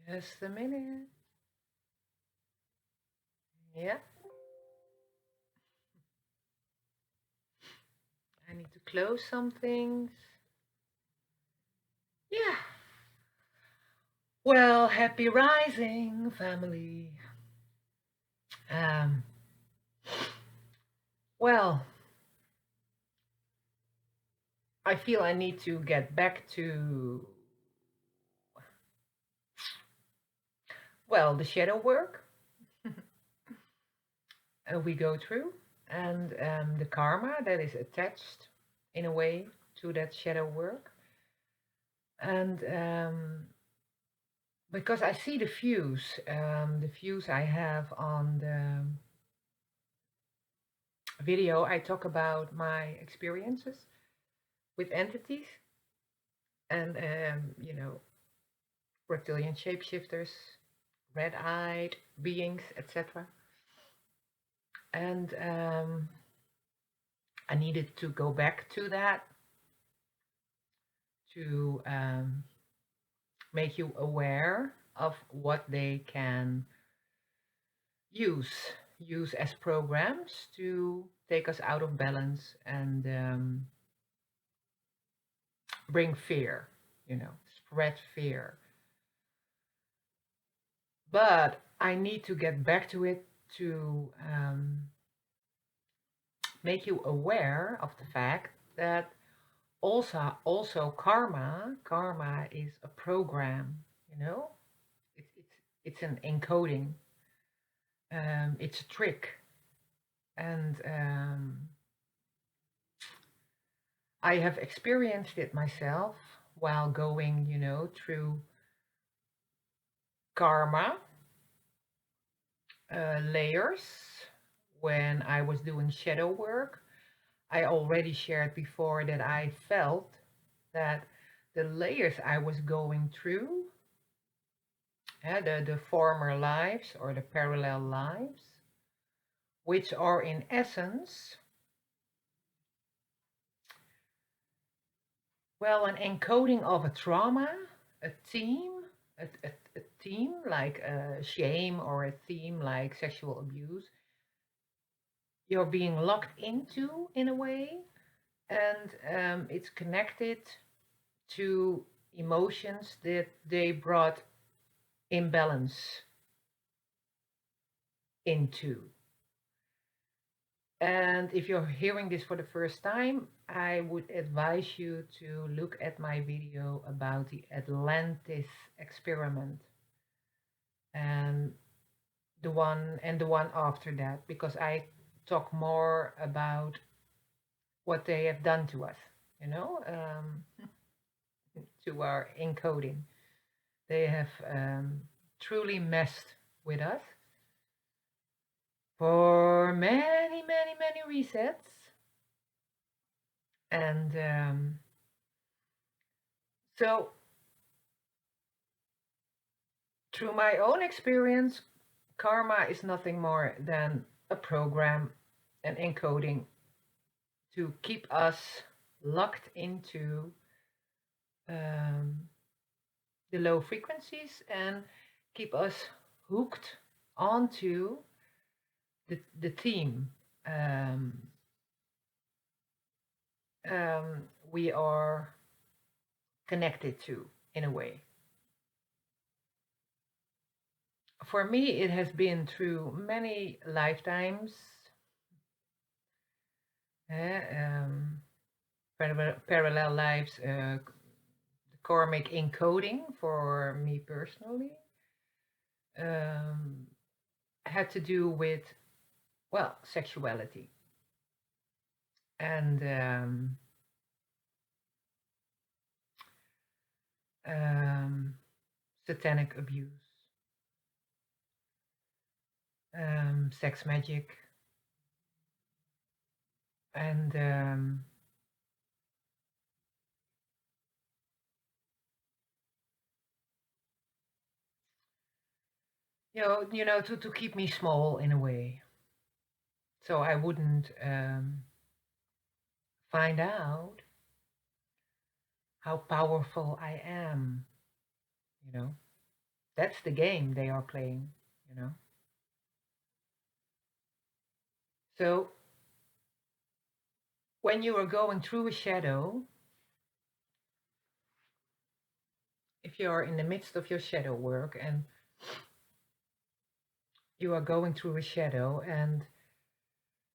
Just a minute. Yeah, I need to close some things. Yeah. Well, happy rising, family. Um, well, I feel I need to get back to, well, the shadow work we go through and the karma that is attached in a way to that shadow work. And because I see the views I have on the video, I talk about my experiences with entities and, reptilian shapeshifters, red-eyed beings, etc. And I needed to go back to that to make you aware of what they can use use as programs to take us out of balance and bring fear, spread fear. But I need to get back to it to make you aware of the fact that also karma is a program, it's an encoding, it's a trick. And I have experienced it myself while going, through karma layers when I was doing shadow work. I already shared before that I felt that the layers I was going through, the former lives or the parallel lives, which are in essence, well, an encoding of a trauma, a theme, a theme like shame, or a theme like sexual abuse, you're being locked into in a way, and it's connected to emotions that they brought imbalance into. And if you're hearing this for the first time, I would advise you to look at my video about the Atlantis experiment and the one after that, because I talk more about what they have done to us, to our encoding. They have truly messed with us for many, many, many resets. And so, through my own experience, karma is nothing more than a program, an encoding to keep us locked into the low frequencies and keep us hooked onto the theme we are connected to in a way. For me, it has been through many lifetimes, parallel lives, the karmic encoding for me personally had to do with, well, sexuality and satanic abuse, sex magic, and to keep me small in a way, so I wouldn't find out how powerful I am, you know. That's the game they are playing, you know. So when you are going through a shadow, if you are in the midst of your shadow work and you are going through a shadow and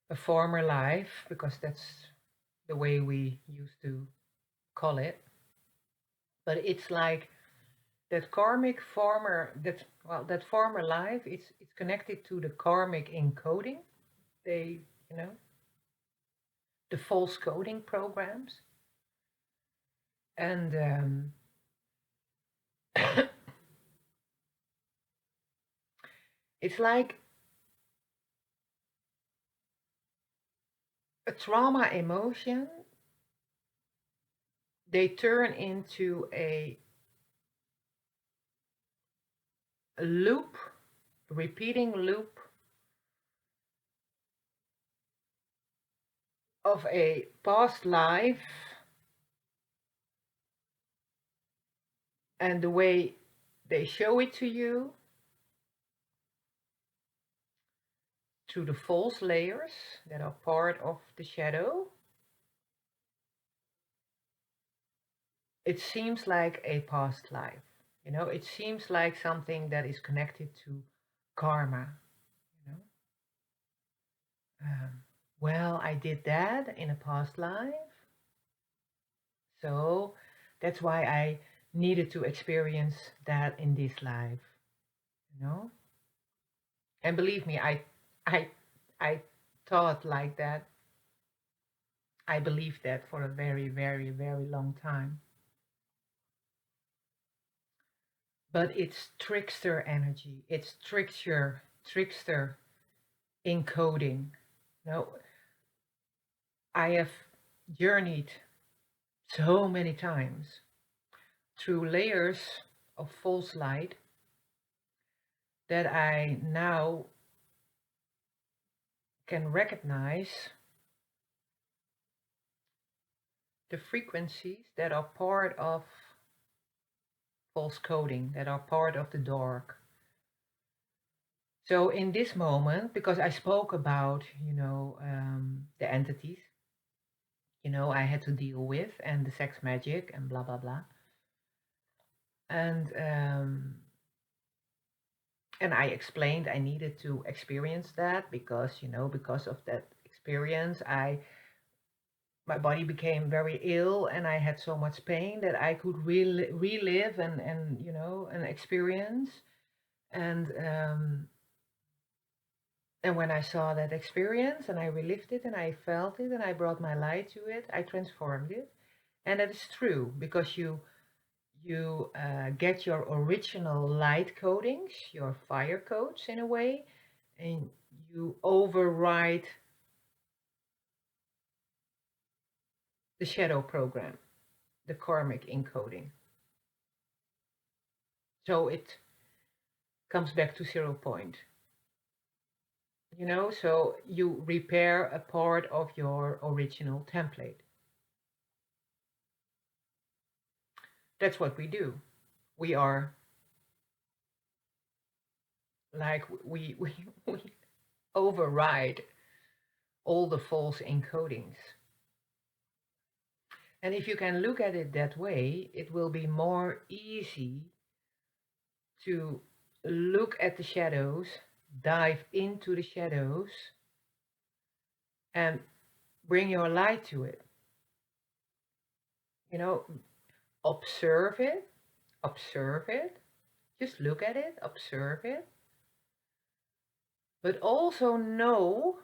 a former life, because that's the way we used to call it, but it's like that karmic former, that former life, it's connected to the karmic encoding. They, you know, the false coding programs. And it's like a trauma emotion, they turn into a loop, repeating loop of a past life, and the way they show it to you through the false layers that are part of the shadow, it seems like a past life. You know, it seems like something that is connected to karma. You know, well, I did that in a past life, so that's why I needed to experience that in this life. You know, and believe me, I, I thought like that. I believed that for a very, very, very long time. But it's trickster energy. It's trickster encoding. No, I have journeyed so many times through layers of false light that I now can recognize the frequencies that are part of false coding, that are part of the dark. So in this moment, because I spoke about, the entities, I had to deal with, and the sex magic and blah, blah, blah. And I explained I needed to experience that because, because of that experience, my body became very ill and I had so much pain that I could relive and experience. And when I saw that experience and I relived it and I felt it and I brought my light to it, I transformed it. And that is true because you get your original light codings, your fire codes in a way, and you override the shadow program, the karmic encoding. So it comes back to 0 point. So you repair a part of your original template. That's what we do. We are like, we override all the false encodings. And if you can look at it that way, it will be more easy to look at the shadows, dive into the shadows, and bring your light to it. Observe it, just look at it, observe it, but also know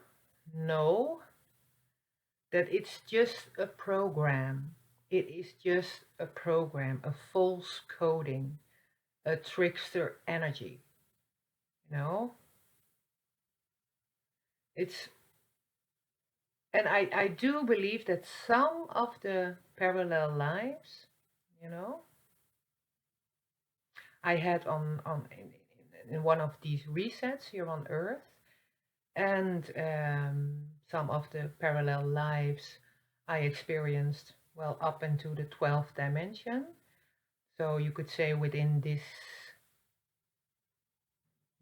that it's just a program. It is just a program, a false coding, a trickster energy. It's, and I do believe that some of the parallel lives, I had in one of these resets here on Earth, and some of the parallel lives I experienced, well, up into the 12th dimension. So you could say within this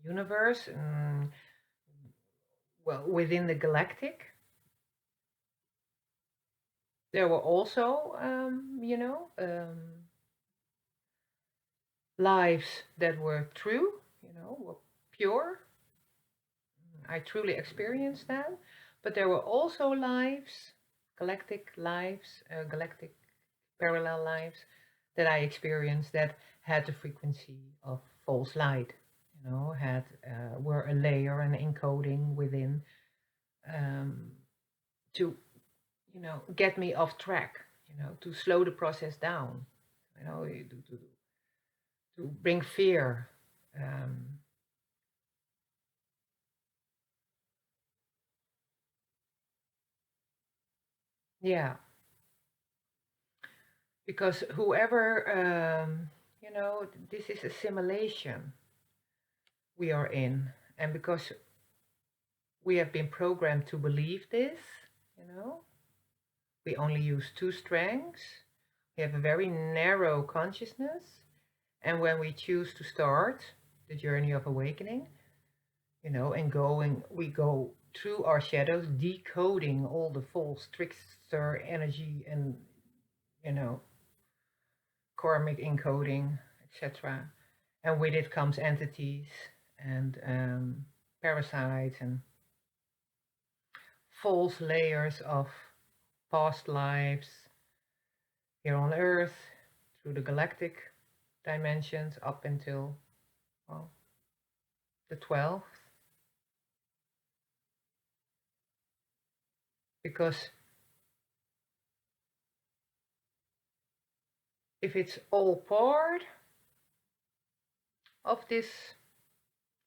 universe, well, within the galactic, there were also, lives that were true, were pure. I truly experienced that. But there were also lives, galactic parallel lives that I experienced that had the frequency of false light. Were a layer, an encoding within, um, to get me off track. To slow the process down. To bring fear. Um, yeah, because whoever, this is a simulation we are in, and because we have been programmed to believe this, you know, we only use two strengths. We have a very narrow consciousness, and when we choose to start the journey of awakening, we go through our shadows, decoding all the false trickster energy and, you know, karmic encoding, etc. And with it comes entities and parasites and false layers of past lives here on Earth, through the galactic dimensions up until, well, the 12th. Because if it's all part of this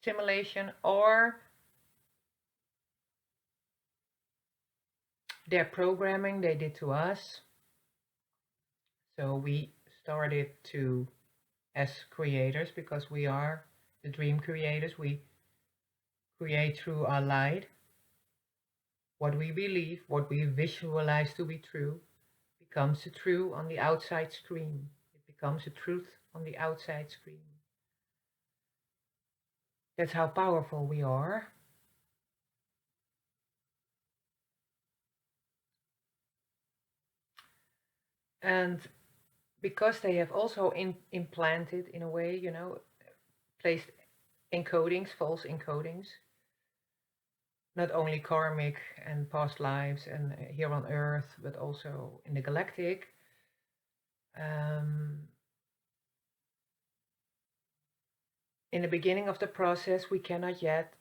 simulation, or their programming they did to us, so we started to, as creators, because we are the dream creators, we create through our light what we believe, what we visualize to be true, becomes a true on the outside screen. It becomes a truth on the outside screen. That's how powerful we are. And because they have also implanted, in a way, placed encodings, false encodings, not only karmic and past lives and here on Earth, but also in the galactic. In the beginning of the process, we cannot yet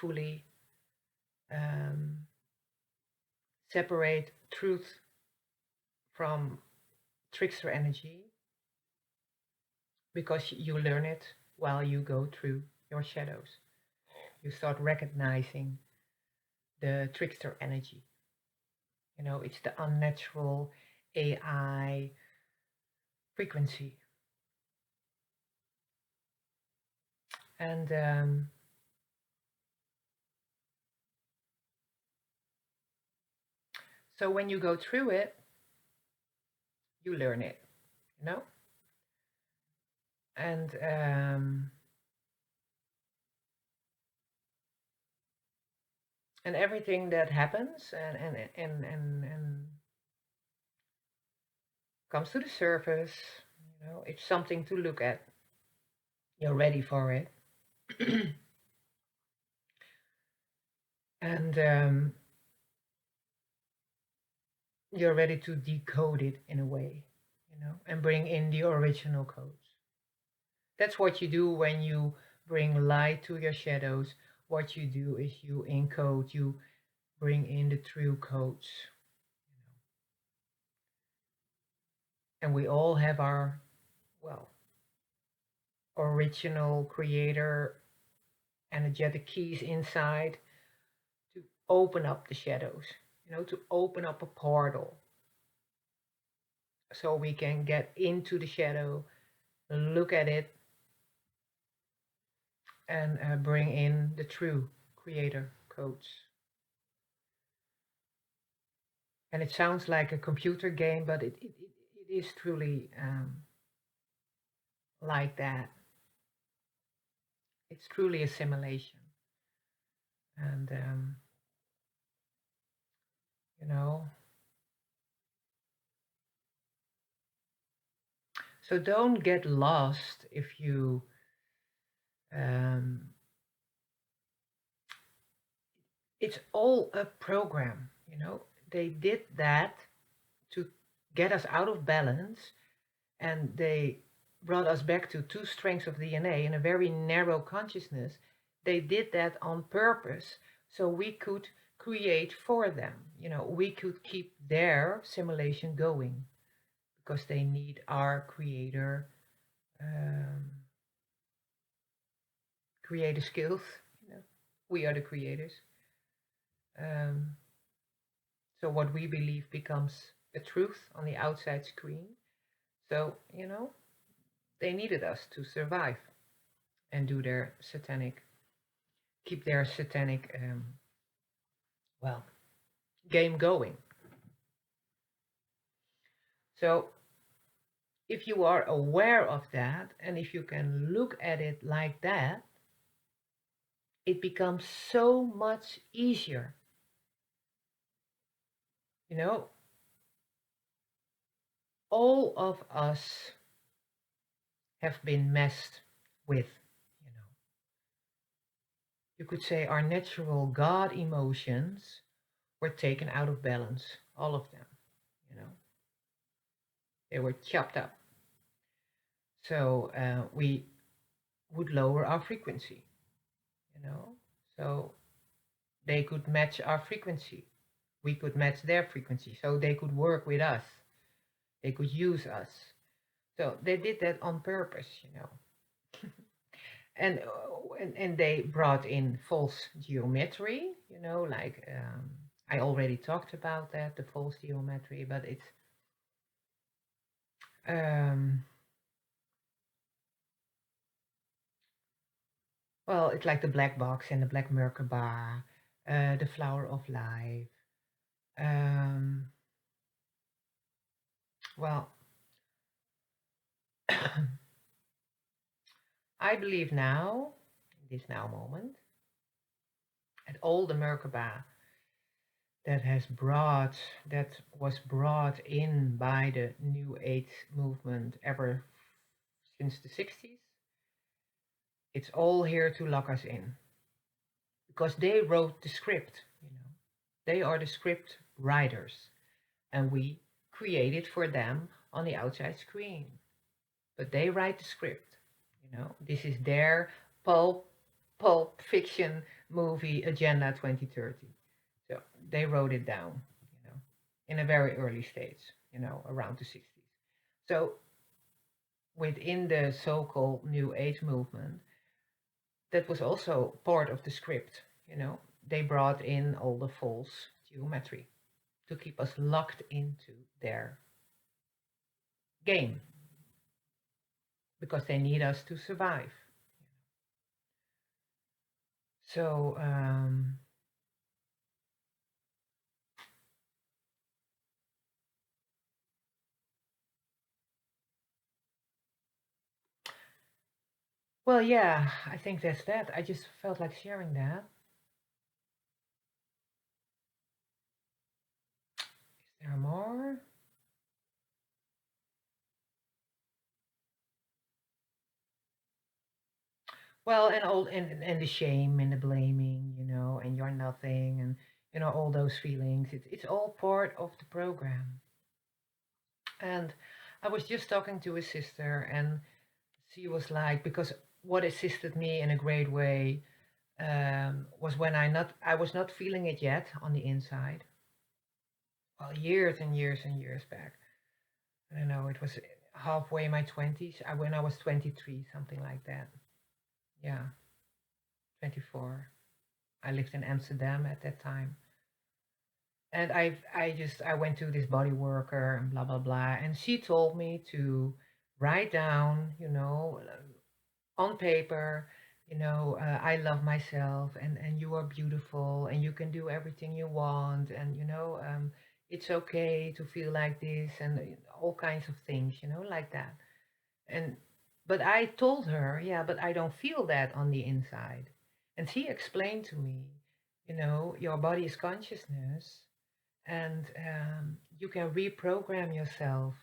fully separate truth from trickster energy, because you learn it while you go through your shadows. You start recognizing the trickster energy. It's the unnatural AI frequency. And so when you go through it, you learn it, and everything that happens and comes to the surface, it's something to look at. You're ready for it. And you're ready to decode it in a way, and bring in the original codes. That's what you do when you bring light to your shadows. What you do is you encode, you bring in the true codes. And we all have our, well, original creator energetic keys inside to open up the shadows, to open up a portal so we can get into the shadow, look at it, and bring in the true creator codes. And it sounds like a computer game, but it is truly like that. It's truly a simulation. And, you know, so don't get lost if you, um, it's all a program, you know. They did that to get us out of balance, and they brought us back to two strengths of DNA in a very narrow consciousness. They did that on purpose so we could create for them. You know, we could keep their simulation going because they need our um, creator skills. You know, we are the creators. Um, so what we believe becomes a truth on the outside screen. So, you know, they needed us to survive and do their satanic, keep their satanic, well, game going. So if you are aware of that, and if you can look at it like that, it becomes so much easier. You know, all of us have been messed with, you know. You could say our natural God emotions were taken out of balance, all of them, you know. They were chopped up. So we would lower our frequency, you know. So they could match our frequency. We could match their frequency. So they could work with us. They could use us. So they did that on purpose, you know. And they brought in false geometry, you know, like I already talked about that, the false geometry, but it's well, it's like the black box and the black Merkaba, the flower of life. Um, well, I believe now, in this now moment, and all the Merkaba that was brought in by the New Age movement ever since the 60s, it's all here to lock us in. Because they wrote the script, you know. They are the script writers, and we create it for them on the outside screen. But they write the script, you know. This is their pulp fiction movie Agenda 2030. So they wrote it down, you know, in a very early stage, you know, around the 60s. So within the so-called New Age movement, that was also part of the script, you know. They brought in all the false geometry to keep us locked into their game because they need us to survive. So well, yeah, I think that's that. I just felt like sharing that. Is there more? Well, and all and the shame and the blaming, you know, and you're nothing, and you know all those feelings. It's all part of the program. And I was just talking to his sister, and she was like, because what assisted me in a great way was when I was not feeling it yet on the inside. Well, years and years and years back. I don't know. It was halfway my 20s. When I was 23, something like that. Yeah, 24. I lived in Amsterdam at that time. And I went to this body worker and blah blah blah, and she told me to write down, you know, on paper, you know, I love myself, and you are beautiful, and you can do everything you want, and you know, it's okay to feel like this, and all kinds of things, you know, like that. And But I told her, yeah, but I don't feel that on the inside. And she explained to me, your body is consciousness, and you can reprogram yourself.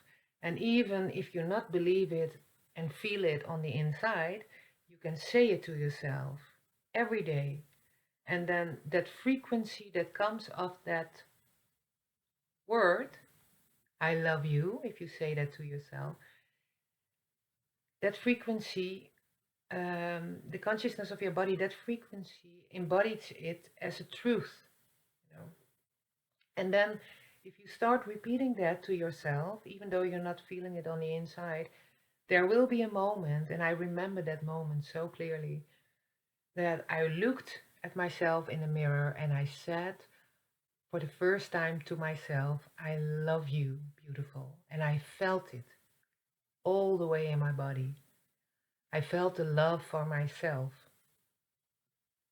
And even if you not believe it and feel it on the inside, you can say it to yourself every day. And then that frequency that comes of that word, I love you, if you say that to yourself, that frequency, the consciousness of your body, that frequency embodies it as a truth, you know. And then if you start repeating that to yourself, even though you're not feeling it on the inside, there will be a moment, and I remember that moment so clearly, that I looked at myself in the mirror and I said for the first time to myself, I love you, beautiful. And I felt it all the way in my body. I felt the love for myself.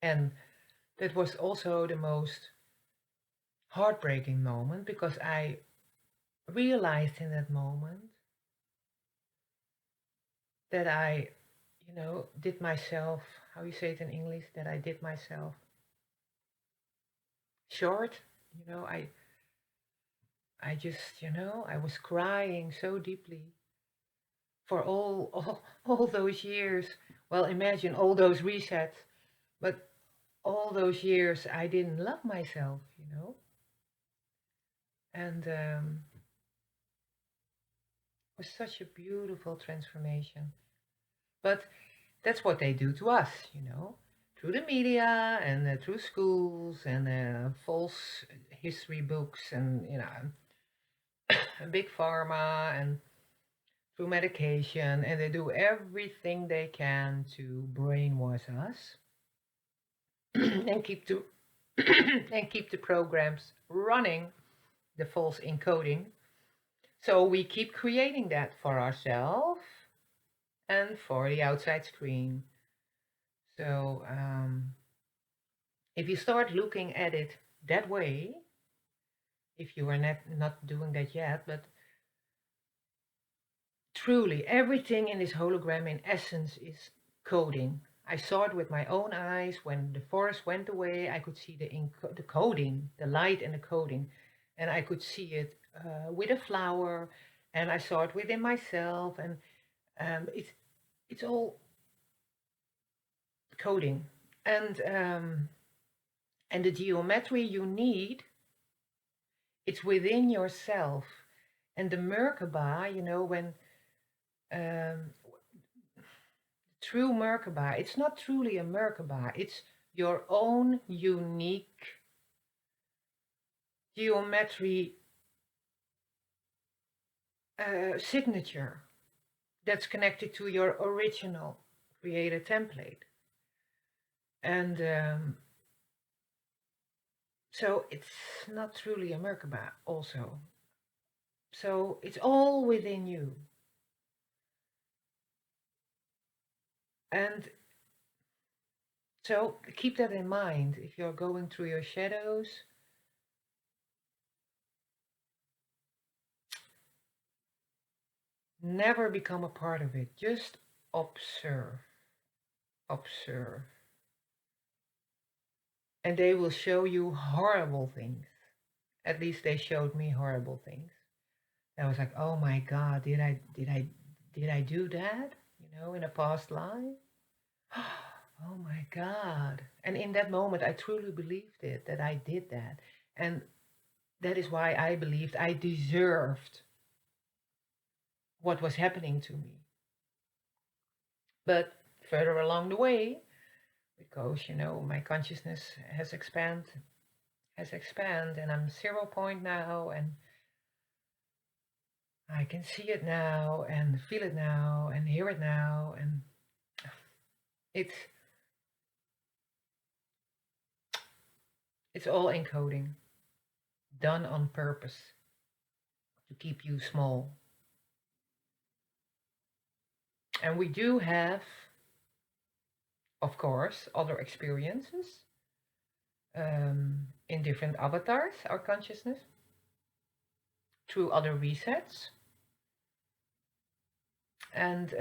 And that was also the most heartbreaking moment, because I realized in that moment that I, did myself, how you say it in English, that I did myself short. I just, I was crying so deeply for all those years. Well, imagine all those resets, but all those years I didn't love myself. And it was such a beautiful transformation. But that's what they do to us, through the media and through schools and false history books and, big pharma and through medication. And they do everything they can to brainwash us and keep the and keep the programs running, the false encoding. So we keep creating that for ourselves and for the outside screen. So if you start looking at it that way, if you are not doing that yet, but truly everything in this hologram in essence is coding. I saw it with my own eyes. When the forest went away, I could see the coding, the light and the coding, and I could see it with a flower, and I saw it within myself, and it's all coding. And the geometry you need, it's within yourself. And the Merkaba, when true Merkaba, it's not truly a Merkaba, it's your own unique geometry signature that's connected to your original creator template. And so it's not truly a Merkaba also. So it's all within you. And so keep that in mind if you're going through your shadows. Never become a part of it. Just observe. Observe. And they will show you horrible things. At least they showed me horrible things. I was like, oh my God, did I do that? In a past life? Oh my God. And in that moment, I truly believed it, that I did that. And that is why I believed I deserved what was happening to me. But further along the way, because, my consciousness has expanded, and I'm 0 point now, and I can see it now, and feel it now, and hear it now, and it's all encoding, done on purpose to keep you small. And we do have, of course, other experiences in different avatars, our consciousness, through other resets. And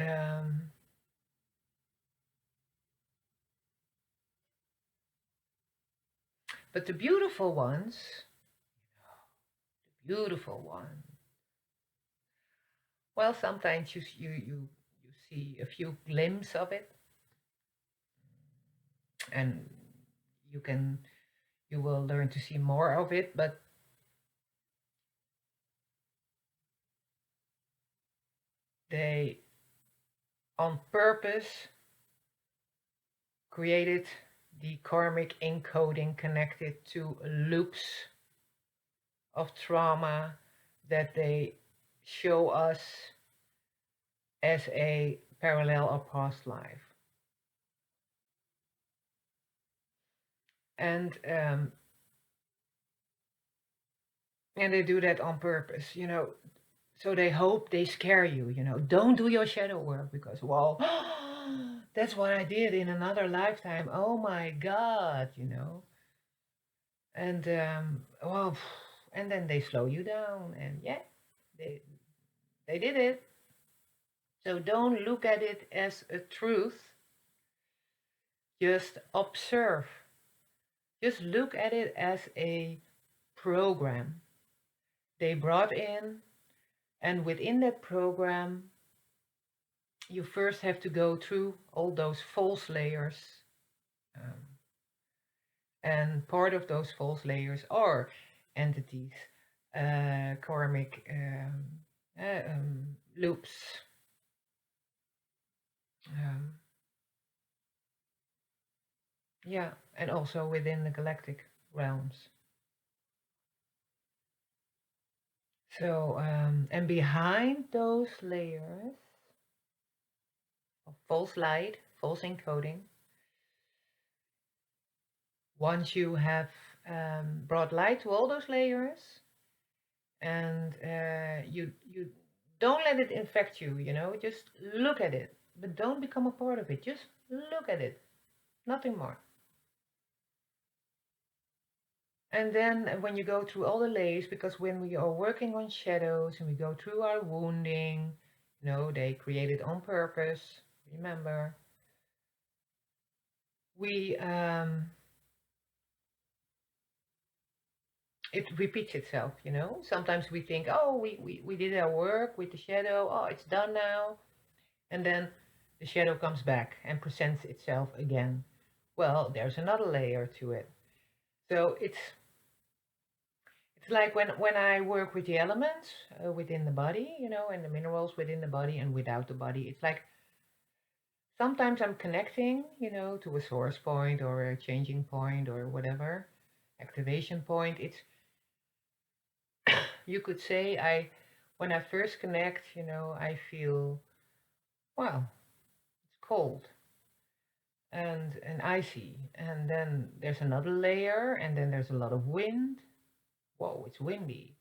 But the beautiful ones, beautiful one, well, sometimes you see a few glimpses of it, and you can you will learn to see more of it, but they on purpose created the karmic encoding connected to loops of trauma that they show us as a parallel or past life. And they do that on purpose, so they hope they scare you, don't do your shadow work because, well, that's what I did in another lifetime. Oh my God, and well, and then they slow you down, and yeah, they did it. So don't look at it as a truth, just observe. Just look at it as a program they brought in, and within that program, you first have to go through all those false layers. Um, and part of those false layers are entities, karmic loops, um, yeah, and also within the galactic realms. So, and behind those layers of false light, false encoding, once you have brought light to all those layers, and you don't let it infect you, just look at it, but don't become a part of it. Just look at it, nothing more. And then when you go through all the layers, because when we are working on shadows and we go through our wounding, they created on purpose, remember, we it repeats itself, Sometimes we think, oh, we did our work with the shadow, oh, it's done now. And then the shadow comes back and presents itself again. Well, there's another layer to it. So it's like when I work with the elements within the body, and the minerals within the body and without the body. It's like sometimes I'm connecting, to a source point or a changing point or whatever, activation point. It's, you could say, when I first connect, I feel, well, it's cold and icy, and then there's another layer, and then there's a lot of wind. Whoa, it's windy,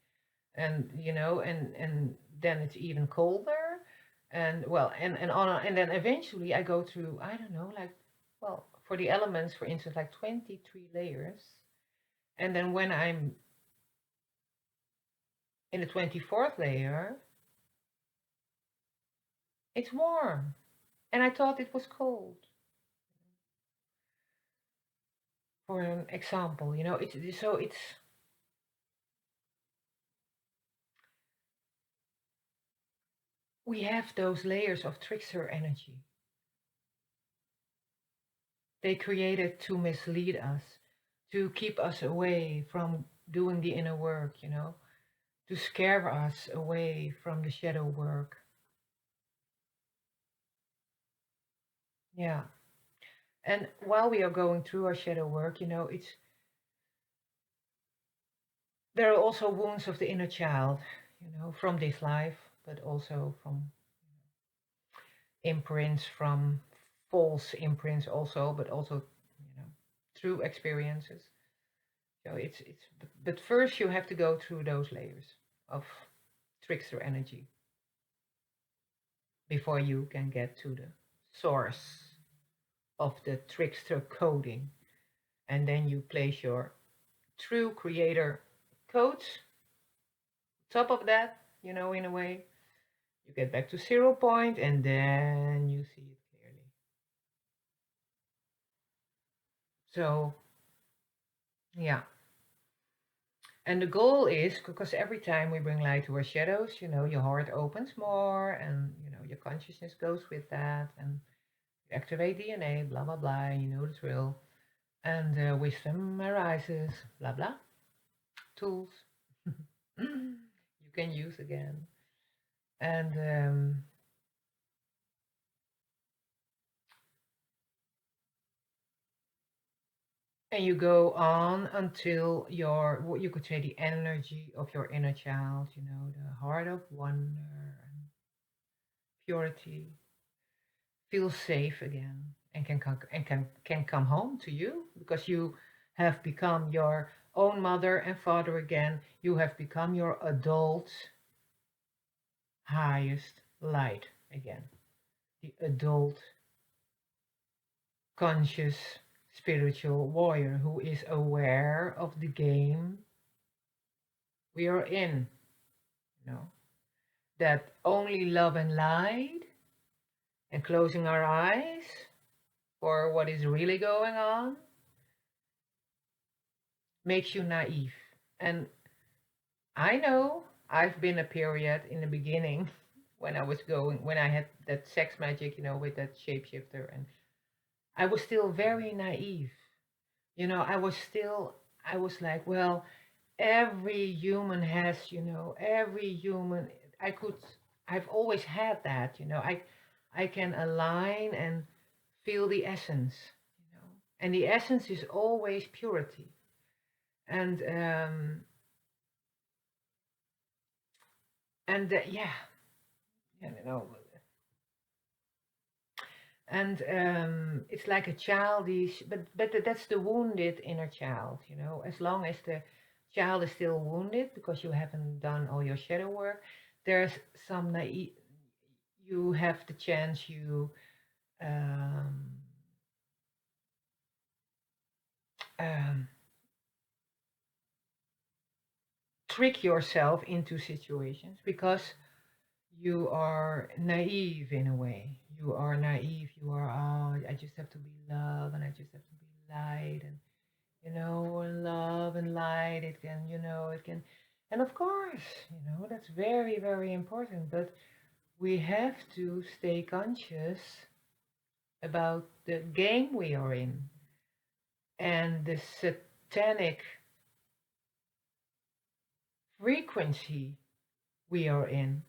and and then it's even colder, and well, and then eventually I go through, I don't know, like, well, for the elements, for instance, like 23 layers, and then when I'm in the 24th layer, it's warm, and I thought it was cold. For an example, it's we have those layers of trickster energy. They created to mislead us, to keep us away from doing the inner work, to scare us away from the shadow work. Yeah. And while we are going through our shadow work, there are also wounds of the inner child, from this life, but also from imprints, from false imprints also, but also, through experiences. So but first you have to go through those layers of trickster energy before you can get to the source of the trickster coding. And then you place your true creator codes top of that, in a way. You get back to 0 point, and then you see it clearly. So, Yeah. And the goal is, because every time we bring light to our shadows, your heart opens more, and your consciousness goes with that, and you activate DNA, blah blah blah, you know the drill. And wisdom arises, blah blah. Tools you can use again. And you go on until what you could say, the energy of your inner child, the heart of wonder and purity, feels safe again, and can come home to you, because you have become your own mother and father again. You have become your adult highest light again, the adult conscious spiritual warrior who is aware of the game we are in, that only love and light, and closing our eyes for what is really going on, makes you naive. And I know I've been a period in the beginning when I had that sex magic, with that shapeshifter, and I was still very naive. I was like, well, every human has, every human, I could, I've always had that, I can align and feel the essence, and the essence is always purity. And, yeah, you know, and it's like a childish, but that's the wounded inner child, as long as the child is still wounded because you haven't done all your shadow work, there's some naive, you have the chance, um, um, trick yourself into situations because you are naive in a way. You are naive. You are, oh, I just have to be love, and I just have to be light, and love and light. It can, and of course, that's very, very important. But we have to stay conscious about the game we are in and the satanic frequency we are in.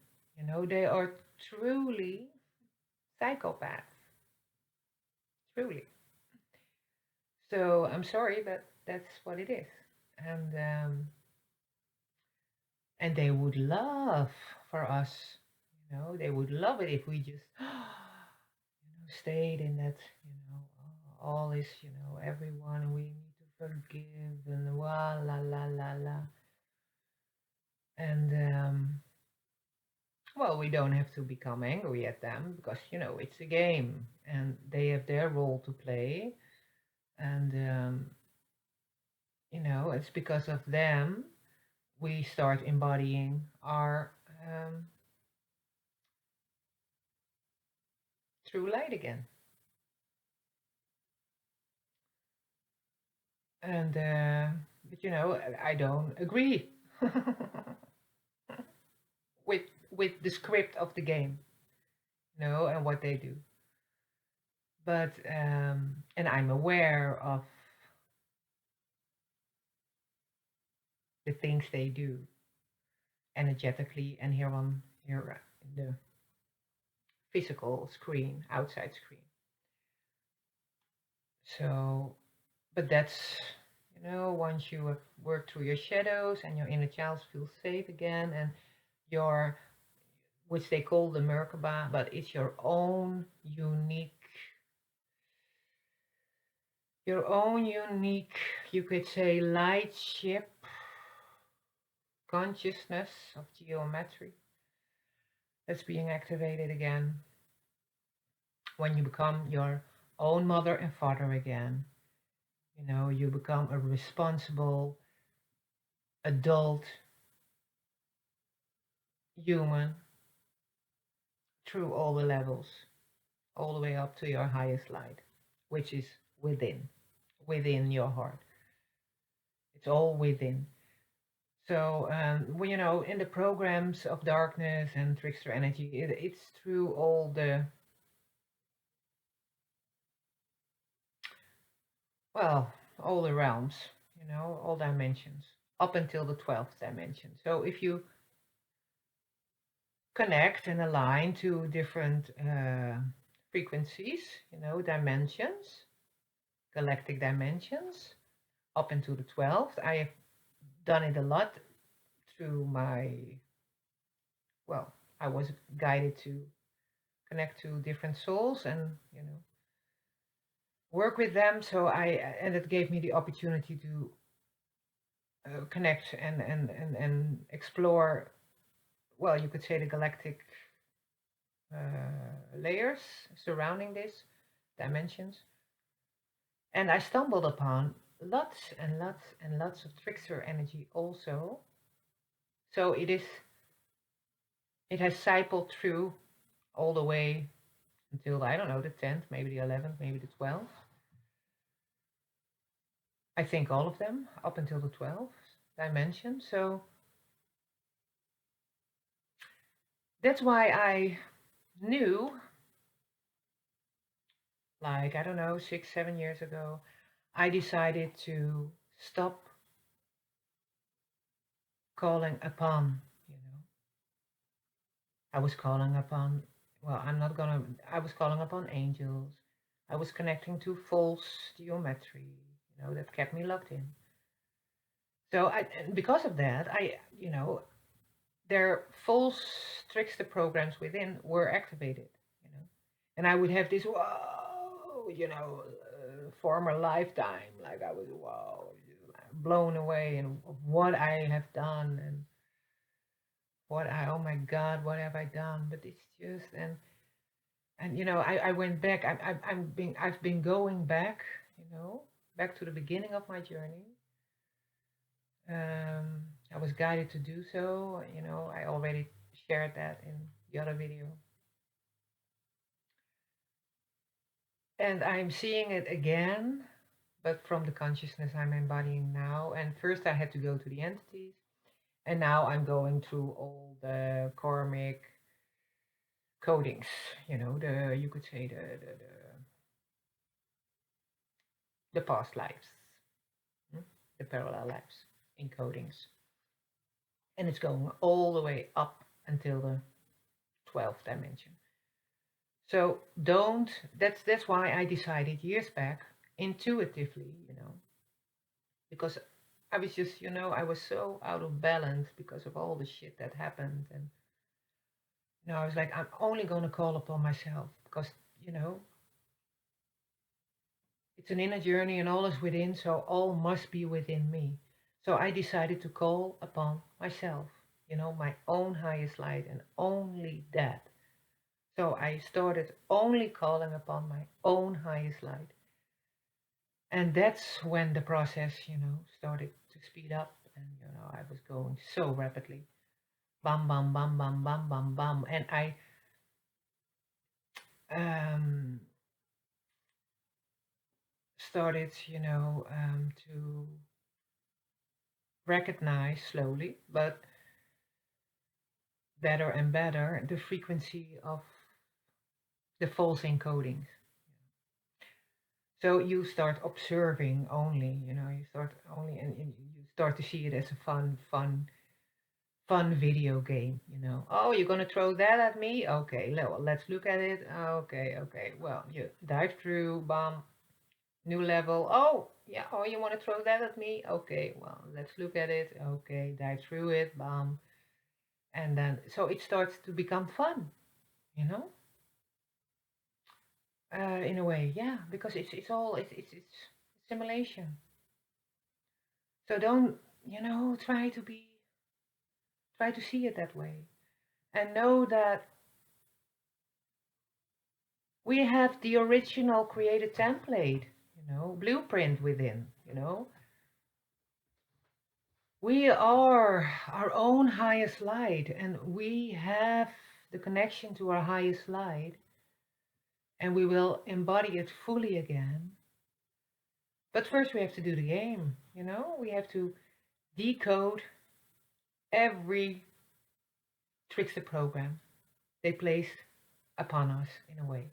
They are truly psychopaths, truly. So I'm sorry, but that's what it is. And and they would love for us, they would love it if we just stayed in that, all is, everyone we need to forgive, and la la la la la. And well, we don't have to become angry at them because, it's a game and they have their role to play. And, it's because of them we start embodying our true light again. And, but, I don't agree with the script of the game, and what they do. But, and I'm aware of the things they do energetically and here in the physical screen, outside screen. So, but that's, once you have worked through your shadows and your inner child feels safe again, and your, which they call the Merkaba, but it's your own unique, you could say, light ship consciousness of geometry that's being activated again when you become your own mother and father again. You become a responsible adult human through all the levels, all the way up to your highest light, which is within your heart. It's all within. So, well, you know, in the programs of darkness and trickster energy, it's through all the, well, all the realms, you know, all dimensions, up until the 12th dimension. So if you connect and align to different frequencies, you know, dimensions, galactic dimensions, up into the 12th, I have done it a lot through my, well, I was guided to connect to different souls and, you know, work with them. So and it gave me the opportunity to connect and explore, well, you could say the galactic layers surrounding this dimensions. And I stumbled upon lots and lots and lots of trickster energy also. So it has cycled through all the way until, I don't know, the 10th, maybe the 11th, maybe the 12th. I think all of them up until the 12th dimension. So that's why I knew, like, I don't know, 6, 7 years ago, I decided to stop calling upon, you know, I was calling upon, well, I was calling upon angels. I was connecting to false geometry, you know, that kept me locked in. So and because of that, you know, their false trickster programs within were activated, you know, and I would have this, whoa, you know, former lifetime, like I was, whoa, blown away and what I have done and oh my God, what have I done? But it's just, and you know, I went back. I've been going back, you know, back to the beginning of my journey. I was guided to do so. You know, I already shared that in the other video, and I'm seeing it again, but from the consciousness I'm embodying now. And first, I had to go to the entities, and now I'm going through all the karmic codings. You know, you could say the past lives, the parallel lives encodings. And it's going all the way up until the 12th dimension. So that's why I decided years back, intuitively, you know, because I was just, you know, I was so out of balance because of all the shit that happened. And, you know, I was like, I'm only going to call upon myself because, you know, it's an inner journey and all is within, so all must be within me. So I decided to call upon myself, you know, my own highest light and only that. So I started only calling upon my own highest light. And that's when the process, you know, started to speed up. And, you know, I was going so rapidly. Bam, bam, bam, bam, bam, bam, bam. And I started, you know, to recognize slowly, but better and better, the frequency of the false encodings. So you start observing only, you know, you start only, and you start to see it as a fun video game, you know. Oh, you're gonna throw that at me? Okay, let's look at it. Okay. Well, you dive through, bam, new level. Oh, yeah. Oh, you want to throw that at me? Okay, well, let's look at it. Okay, dive through it, bam, and then so it starts to become fun, you know. In a way, yeah, because it's simulation. So don't, you know, try to see it that way, and know that we have the original created template, you know, blueprint within, you know. We are our own highest light, and we have the connection to our highest light, and we will embody it fully again But first we have to do the game, you know? We have to decode every trickster program they placed upon us in a way.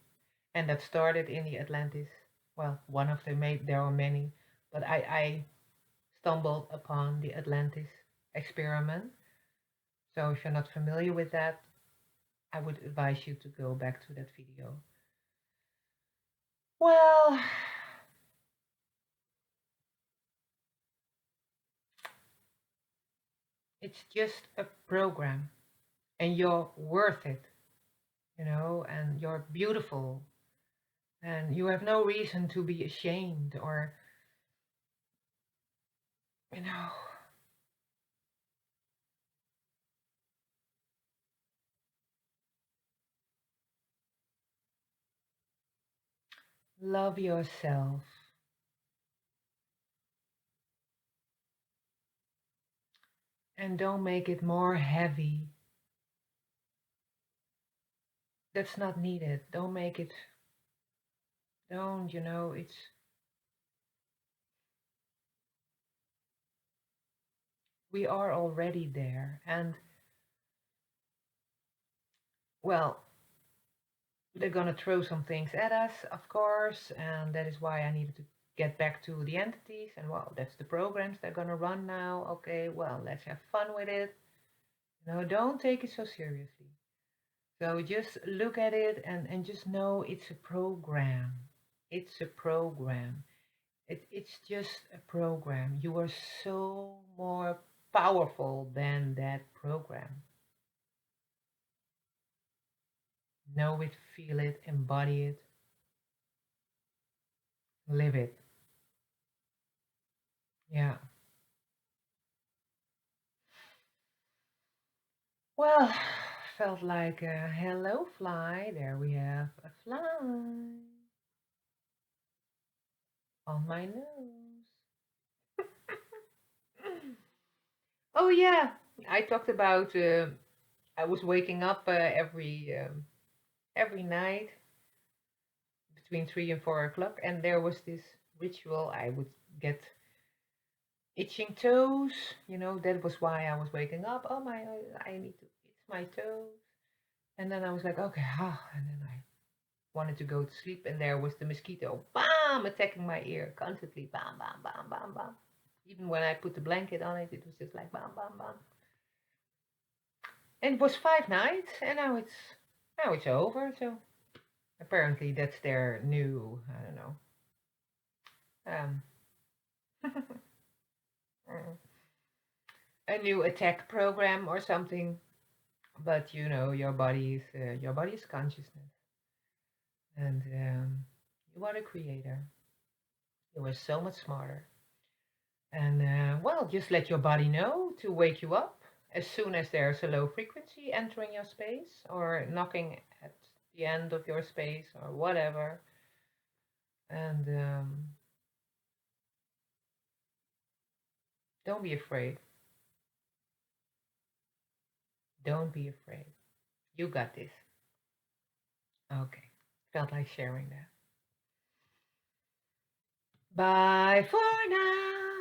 And that started in the Atlantis. Well, one of them, there are many, but I stumbled upon the Atlantis experiment. So if you're not familiar with that, I would advise you to go back to that video. Well, it's just a program and you're worth it, you know, and you're beautiful and you have no reason to be ashamed or, you know, love yourself and don't make it more heavy. That's not needed. Don't make it, don't, you know, it's, we are already there. And, well, they're gonna throw some things at us, of course, and that is why I needed to get back to the entities. And well, that's the programs they're gonna run now. Okay, well, let's have fun with it. You know, don't take it so seriously. So just look at it and just know it's a program. It's a program. It's just a program. You are so more powerful than that program. Know it, feel it, embody it, live it. Yeah. Well, felt like a hello fly. There we have a fly on my nose. Oh yeah, I talked about I was waking up every night between 3 and 4 o'clock, and there was this ritual. I would get itching toes. You know, that was why I was waking up. Oh my, I need to itch my toes. And then I was like, okay, and then I wanted to go to sleep, and there was the mosquito, bam, attacking my ear constantly, bam, bam, bam, bam, bam. Even when I put the blanket on it, it was just like bam, bam, bam. And it was 5 nights, and now it's over. So apparently that's their new, I don't know, um, a new attack program or something. But you know, your body is consciousness, and you are a creator. You are so much smarter. And well, just let your body know to wake you up as soon as there's a low frequency entering your space or knocking at the end of your space or whatever. And don't be afraid. Don't be afraid. You got this. Okay. Felt like sharing that. Bye for now.